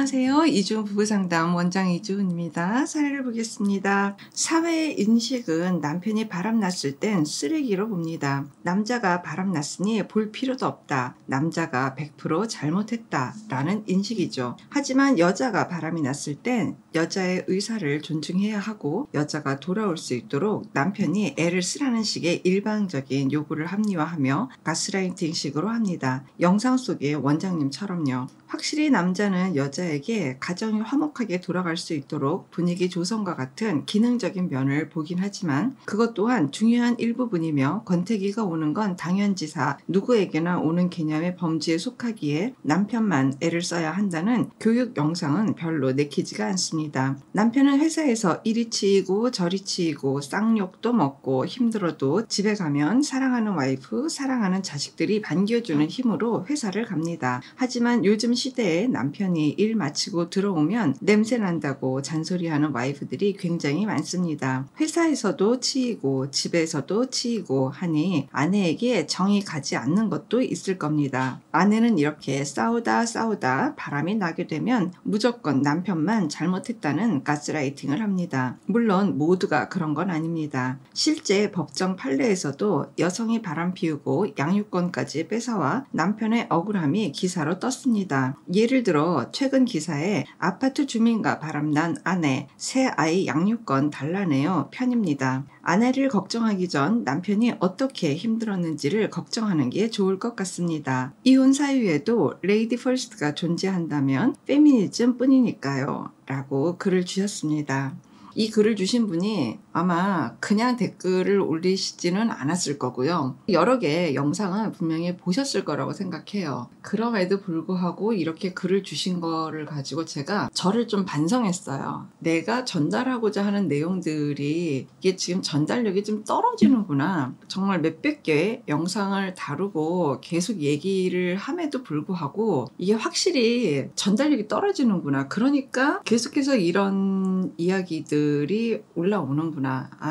안녕하세요. 이주은 부부상담 원장 이주은입니다. 사례를 보겠습니다. 사회의 인식은 남편이 바람났을 땐 쓰레기로 봅니다. 남자가 바람났으니 볼 필요도 없다. 남자가 100% 잘못했다 라는 인식이죠. 하지만 여자가 바람이 났을 땐 여자의 의사를 존중해야 하고 여자가 돌아올 수 있도록 남편이 애를 쓰라는 식의 일방적인 요구를 합리화하며 가스라이팅식으로 합니다. 영상 속의 원장님처럼요. 확실히 남자는 여자에게 가정이 화목하게 돌아갈 수 있도록 분위기 조성과 같은 기능적인 면을 보긴 하지만 그것 또한 중요한 일부분이며 권태기가 오는 건 당연지사 누구에게나 오는 개념의 범주에 속하기에 남편만 애를 써야 한다는 교육 영상은 별로 내키지가 않습니다. 남편은 회사에서 이리 치이고 저리 치이고 쌍욕도 먹고 힘들어도 집에 가면 사랑하는 와이프, 사랑하는 자식들이 반겨주는 힘으로 회사를 갑니다. 하지만 요즘 시대에 남편이 일 마치고 들어오면 냄새 난다고 잔소리하는 와이프들이 굉장히 많습니다. 회사에서도 치이고 집에서도 치이고 하니 아내에게 정이 가지 않는 것도 있을 겁니다. 아내는 이렇게 싸우다 바람이 나게 되면 무조건 남편만 잘못했다는 가스라이팅을 합니다. 물론 모두가 그런 건 아닙니다. 실제 법정 판례에서도 여성이 바람 피우고 양육권까지 뺏어와 남편의 억울함이 기사로 떴습니다. 예를 들어 최근 기사에 아파트 주민과 바람난 아내, 새 아이 양육권 달라내요 편입니다. 아내를 걱정하기 전 남편이 어떻게 힘들었는지를 걱정하는 게 좋을 것 같습니다. 이혼 사유에도 레이디 퍼스트가 존재한다면 페미니즘 뿐이니까요 라고 글을 주셨습니다. 이 글을 주신 분이 아마 그냥 댓글을 올리시지는 않았을 거고요. 여러 개의 영상을 분명히 보셨을 거라고 생각해요. 그럼에도 불구하고 이렇게 글을 주신 거를 가지고 제가 저를 좀 반성했어요. 내가 전달하고자 하는 내용들이 이게 지금 전달력이 좀 떨어지는구나. 정말 몇백 개의 영상을 다루고 계속 얘기를 함에도 불구하고 이게 확실히 전달력이 떨어지는구나. 그러니까 계속해서 이런 이야기들이 올라오는구나.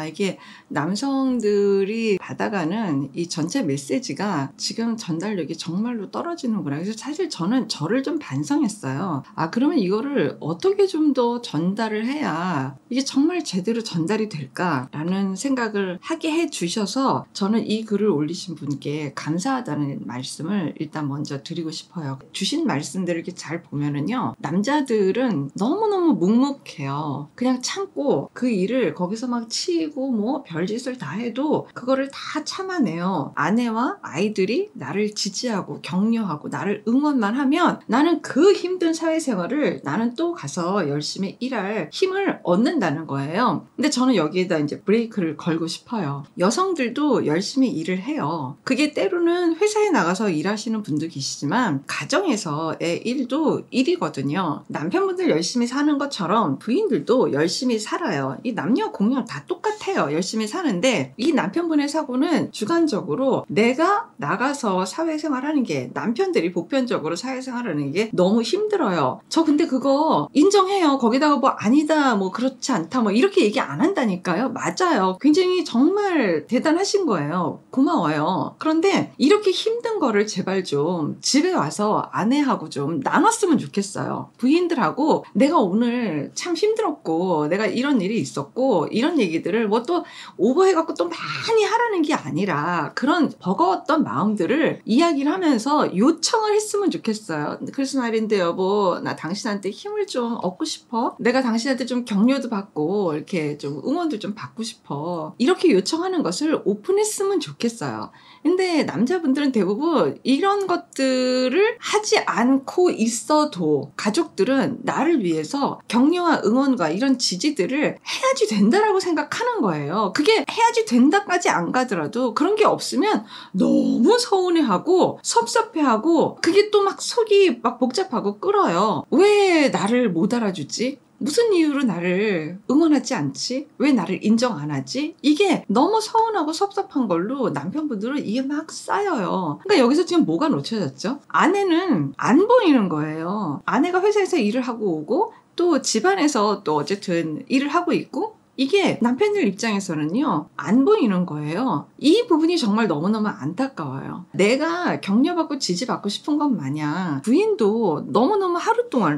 이게 남성들이 받아가는 이 전체 메시지가 지금 전달력이 정말로 떨어지는구나. 그래서 사실 저는 저를 좀 반성했어요. 그러면 이거를 어떻게 좀 더 전달을 해야 이게 정말 제대로 전달이 될까라는 생각을 하게 해주셔서 저는 이 글을 올리신 분께 감사하다는 말씀을 일단 먼저 드리고 싶어요. 주신 말씀들을 이렇게 잘 보면은요. 남자들은 너무너무 묵묵해요. 그냥 참고 그 일을 거기서 막 치이고 뭐 별짓을 다 해도 그거를 다 참아내요. 아내와 아이들이 나를 지지하고 격려하고 나를 응원만 하면 나는 그 힘든 사회생활을 나는 또 가서 열심히 일할 힘을 얻는다는 거예요. 근데 저는 여기에다 이제 브레이크를 걸고 싶어요. 여성들도 열심히 일을 해요. 그게 때로는 회사에 나가서 일하시는 분도 계시지만 가정에서의 일도 일이거든요. 남편분들 열심히 사는 것처럼 부인들도 열심히 살아요. 이 남녀 공용 다 똑같아요. 열심히 사는데 이 남편분의 사고는 주관적으로 내가 나가서 사회생활하는 게 남편들이 보편적으로 사회생활하는 게 너무 힘들어요. 저 근데 그거 인정해요. 거기다가 뭐 아니다 뭐 그렇지 않다 뭐 이렇게 얘기 안 한다니까요. 맞아요. 굉장히 정말 대단하신 거예요. 고마워요. 그런데 이렇게 힘든 거를 제발 좀 집에 와서 아내하고 좀 나눴으면 좋겠어요. 부인들하고 내가 오늘 참 힘들었고 내가 이런 일이 있었고 이런 얘기들을 뭐 또 오버해갖고 또 많이 하라는 게 아니라 그런 버거웠던 마음들을 이야기를 하면서 요청을 했으면 좋겠어요. 그래서 말인데 여보 나 당신한테 힘을 좀 얻고 싶어. 내가 당신한테 좀 격려도 받고 이렇게 좀 응원도 좀 받고 싶어. 이렇게 요청하는 것을 오픈했으면 좋겠어요. 근데 남자분들은 대부분 이런 것들을 하지 않고 있어도 가족들은 나를 위해서 격려와 응원과 이런 지지들을 해야지 된다라고 생각하는 거예요. 그게 해야지 된다까지 안 가더라도 그런 게 없으면 너무 서운해하고 섭섭해하고 그게 또 막 속이 막 복잡하고 끓어요. 왜 나를 못 알아주지? 무슨 이유로 나를 응원하지 않지? 왜 나를 인정 안 하지? 이게 너무 서운하고 섭섭한 걸로 남편분들은 이게 막 쌓여요. 그러니까 여기서 지금 뭐가 놓쳐졌죠? 아내는 안 보이는 거예요. 아내가 회사에서 일을 하고 오고 또 집안에서 또 어쨌든 일을 하고 있고 이게 남편들 입장에서는요, 안 보이는 거예요. 이 부분이 정말 너무너무 안타까워요. 내가 격려받고 지지받고 싶은 것 마냥 부인도 너무너무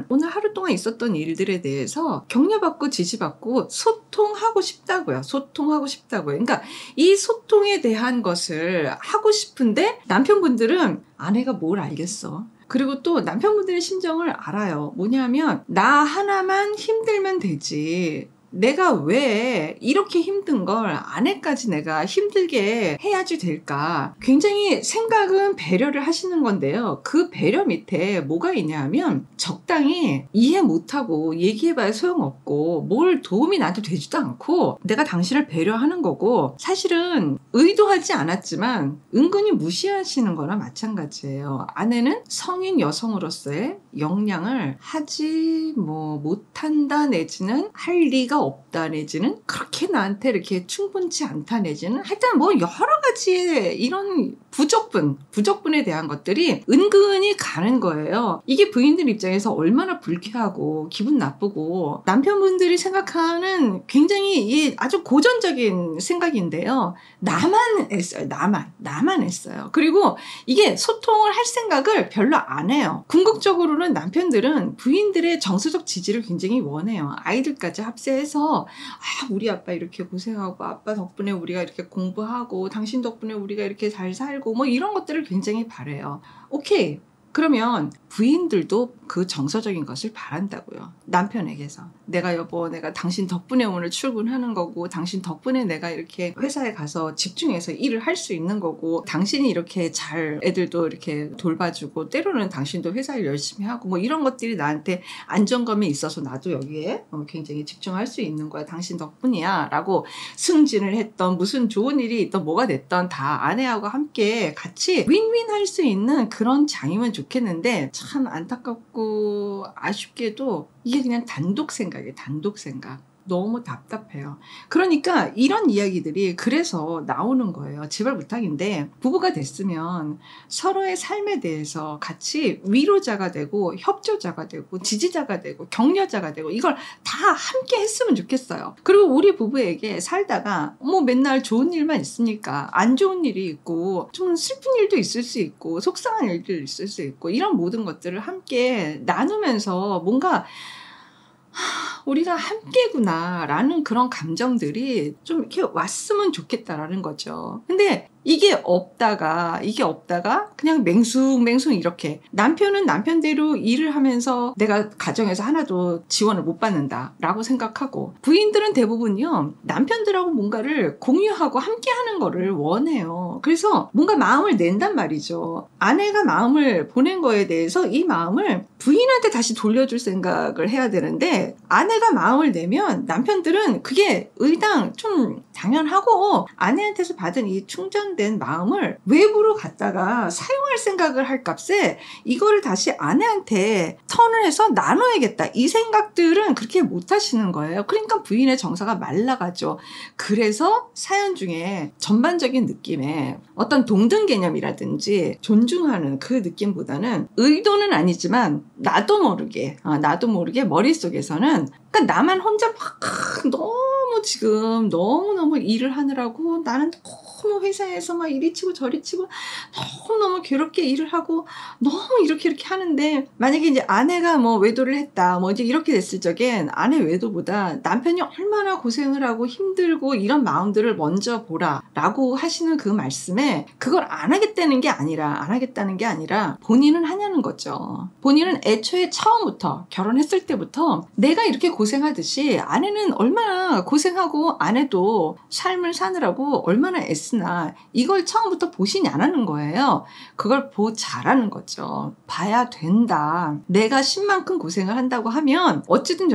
오늘 하루 동안 있었던 일들에 대해서 격려받고 지지받고 소통하고 싶다고요. 그러니까 이 소통에 대한 것을 하고 싶은데 남편분들은 아내가 뭘 알겠어. 그리고 또 남편분들의 심정을 알아요. 뭐냐면 나 하나만 힘들면 되지. 내가 왜 이렇게 힘든 걸 아내까지 내가 힘들게 해야지 될까? 굉장히 생각은 배려를 하시는 건데요. 그 배려 밑에 뭐가 있냐면 적당히 이해 못하고 얘기해봐야 소용없고 뭘 도움이 나한테 되지도 않고 내가 당신을 배려하는 거고 사실은 의도하지 않았지만 은근히 무시하시는 거나 마찬가지예요. 아내는 성인 여성으로서의 역량을 하지 못한다 내지는 할 리가 없다 내지는 그렇게 나한테 이렇게 충분치 않다 내지는 하여튼 여러 가지 이런 부적분에 대한 것들이 은근히 가는 거예요. 이게 부인들 입장에서 얼마나 불쾌하고 기분 나쁘고 남편분들이 생각하는 굉장히 아주 고전적인 생각인데요. 나만 했어요. 나만 했어요. 그리고 이게 소통을 할 생각을 별로 안 해요. 궁극적으로는 남편들은 부인들의 정서적 지지를 굉장히 원해요. 아이들까지 합세해서 우리 아빠 이렇게 고생하고 아빠 덕분에 우리가 이렇게 공부하고 당신 덕분에 우리가 이렇게 잘 살고 이런 것들을 굉장히 바래요. 오케이. 그러면 부인들도 그 정서적인 것을 바란다고요. 남편에게서. 내가 당신 덕분에 오늘 출근하는 거고 당신 덕분에 내가 이렇게 회사에 가서 집중해서 일을 할 수 있는 거고 당신이 이렇게 잘 애들도 이렇게 돌봐주고 때로는 당신도 회사 일 열심히 하고 이런 것들이 나한테 안정감이 있어서 나도 여기에 굉장히 집중할 수 있는 거야. 당신 덕분이야 라고 승진을 했던 무슨 좋은 일이 있던 뭐가 됐던 다 아내하고 함께 같이 윈윈 할 수 있는 그런 장이면 좋겠는데 참 안타깝고 아쉽게도 이게 그냥 단독 생각이에요. 단독 생각. 너무 답답해요. 그러니까 이런 이야기들이 그래서 나오는 거예요. 제발 부탁인데 부부가 됐으면 서로의 삶에 대해서 같이 위로자가 되고 협조자가 되고 지지자가 되고 격려자가 되고 이걸 다 함께 했으면 좋겠어요. 그리고 우리 부부에게 살다가 맨날 좋은 일만 있으니까 안 좋은 일이 있고 좀 슬픈 일도 있을 수 있고 속상한 일도 있을 수 있고 이런 모든 것들을 함께 나누면서 뭔가 우리가 함께구나 라는 그런 감정들이 좀 이렇게 왔으면 좋겠다라는 거죠. 근데 이게 없다가 그냥 맹숭맹숭 이렇게 남편은 남편대로 일을 하면서 내가 가정에서 하나도 지원을 못 받는다 라고 생각하고 부인들은 대부분요 남편들하고 뭔가를 공유하고 함께 하는 거를 원해요. 그래서 뭔가 마음을 낸단 말이죠. 아내가 마음을 보낸 거에 대해서 이 마음을 부인한테 다시 돌려줄 생각을 해야 되는데 아내가 마음을 내면 남편들은 그게 의당 좀 당연하고 아내한테서 받은 이 충전된 마음을 외부로 갖다가 사용할 생각을 할 값에 이거를 다시 아내한테 턴을 해서 나눠야겠다. 이 생각들은 그렇게 못 하시는 거예요. 그러니까 부인의 정서가 말라가죠. 그래서 사연 중에 전반적인 느낌에 어떤 동등 개념이라든지 존중하는 그 느낌보다는 의도는 아니지만 나도 모르게 머릿속에서는 그러니까 나만 혼자 막 너무 일을 하느라고 나는 너무 회사에서 막 이리 치고 저리 치고 너무 괴롭게 일을 하고 너무 이렇게 하는데 만약에 이제 아내가 외도를 했다 이제 이렇게 됐을 적엔 아내 외도보다 남편이 얼마나 고생을 하고 힘들고 이런 마음들을 먼저 보라 라고 하시는 그 말씀에 그걸 안 하겠다는 게 아니라 본인은 하냐는 거죠. 본인은 애초에 처음부터 결혼했을 때부터 내가 이렇게 고생하듯이 아내는 얼마나 고생하고 아내도 삶을 사느라고 얼마나 애쓰나 이걸 처음부터 보시냐는 거예요. 그걸 잘하는 거죠. 봐야 된다. 내가 10만큼 고생을 한다고 하면 어쨌든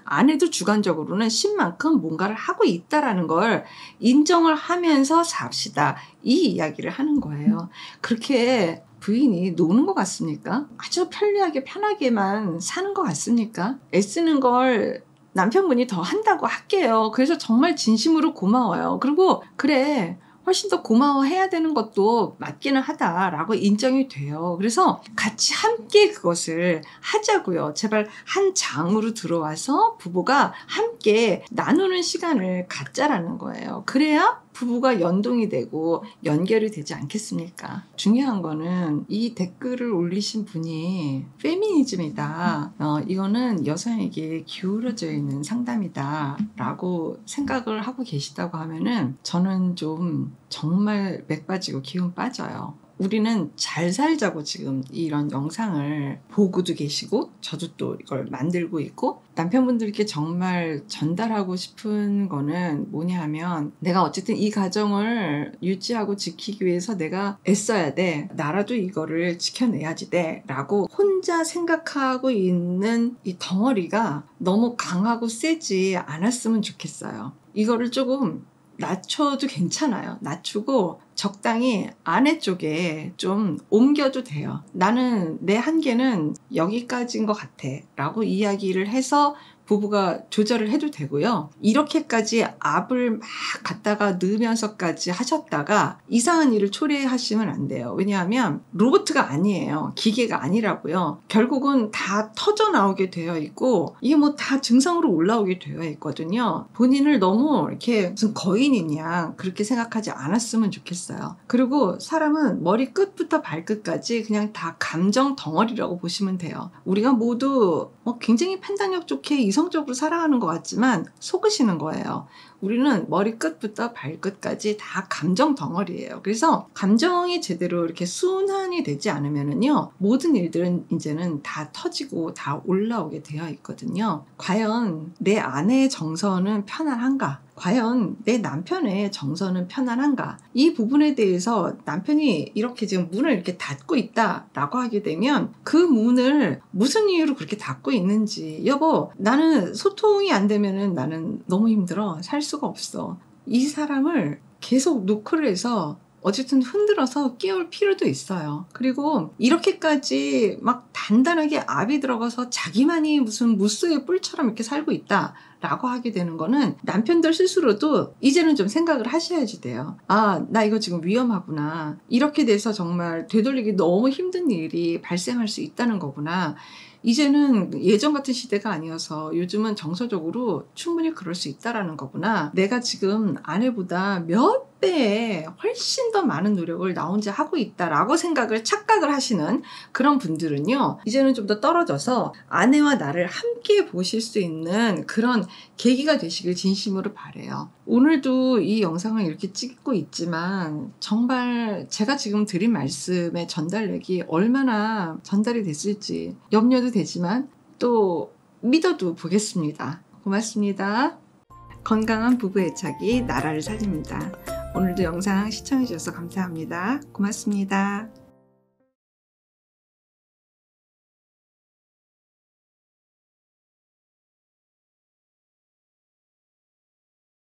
아내도 주관적으로는 10만큼 뭔가를 하고 있다라는 걸 인정을 하면서 삽시다. 이 이야기를 하는 거예요. 그렇게 부인이 노는 것 같습니까? 아주 편하게만 사는 것 같습니까? 애쓰는 걸 남편분이 더 한다고 할게요. 그래서 정말 진심으로 고마워요. 그리고 그래 훨씬 더 고마워해야 되는 것도 맞기는 하다라고 인정이 돼요. 그래서 같이 함께 그것을 하자고요. 제발 한 장으로 들어와서 부부가 함께 나누는 시간을 갖자라는 거예요. 그래야 부부가 연동이 되고 연결이 되지 않겠습니까? 중요한 거는 이 댓글을 올리신 분이 페미니즘이다. 이거는 여성에게 기울어져 있는 상담이다 라고 생각을 하고 계시다고 하면은 저는 좀 정말 맥 빠지고 기운 빠져요. 우리는 잘 살자고 지금 이런 영상을 보고도 계시고 저도 또 이걸 만들고 있고, 남편분들께 정말 전달하고 싶은 거는 뭐냐 하면, 내가 어쨌든 이 가정을 유지하고 지키기 위해서 내가 애써야 돼, 나라도 이거를 지켜내야지 돼 라고 혼자 생각하고 있는 이 덩어리가 너무 강하고 세지 않았으면 좋겠어요. 이거를 조금 낮춰도 괜찮아요. 낮추고 적당히 아내 쪽에 좀 옮겨도 돼요. 나는 내 한계는 여기까지인 것 같아 라고 이야기를 해서 부부가 조절을 해도 되고요. 이렇게까지 압을 막 갖다가 넣으면서까지 하셨다가 이상한 일을 초래하시면 안 돼요. 왜냐하면 로봇가 아니에요. 기계가 아니라고요. 결국은 다 터져 나오게 되어 있고 이게 뭐 다 증상으로 올라오게 되어 있거든요. 본인을 너무 이렇게 무슨 거인이냐 그렇게 생각하지 않았으면 좋겠어요. 그리고 사람은 머리 끝부터 발끝까지 그냥 다 감정 덩어리라고 보시면 돼요. 우리가 모두 굉장히 판단력 좋게 이성적으로 살아가는 것 같지만 속으시는 거예요. 우리는 머리 끝부터 발끝까지 다 감정 덩어리예요. 그래서 감정이 제대로 이렇게 순환이 되지 않으면은요, 모든 일들은 이제는 다 터지고 다 올라오게 되어 있거든요. 과연 내 아내의 정서는 편안한가? 과연 내 남편의 정서는 편안한가? 이 부분에 대해서 남편이 이렇게 지금 문을 이렇게 닫고 있다라고 하게 되면 그 문을 무슨 이유로 그렇게 닫고 있는지, 여보 나는 소통이 안 되면은 나는 너무 힘들어, 살 수가 없어. 이 사람을 계속 노크를 해서 어쨌든 흔들어서 깨울 필요도 있어요. 그리고 이렇게까지 막 단단하게 압이 들어가서 자기만이 무슨 무스의 뿔처럼 이렇게 살고 있다 라고 하게 되는 거는 남편들 스스로도 이제는 좀 생각을 하셔야지 돼요. 아, 나 이거 지금 위험하구나. 이렇게 돼서 정말 되돌리기 너무 힘든 일이 발생할 수 있다는 거구나. 이제는 예전 같은 시대가 아니어서 요즘은 정서적으로 충분히 그럴 수 있다라는 거구나. 내가 지금 아내보다 몇 배에 훨씬 더 많은 노력을 나 혼자 하고 있다라고 착각을 하시는 그런 분들은요, 이제는 좀 더 떨어져서 아내와 나를 함께 보실 수 있는 그런 계기가 되시길 진심으로 바라요. 오늘도 이 영상을 이렇게 찍고 있지만 정말 제가 지금 드린 말씀의 전달력이 얼마나 전달이 됐을지 염려도 되지만 또 믿어도 보겠습니다. 고맙습니다. 건강한 부부 애착이 나라를 살립니다. 오늘도 영상 시청해 주셔서 감사합니다. 고맙습니다.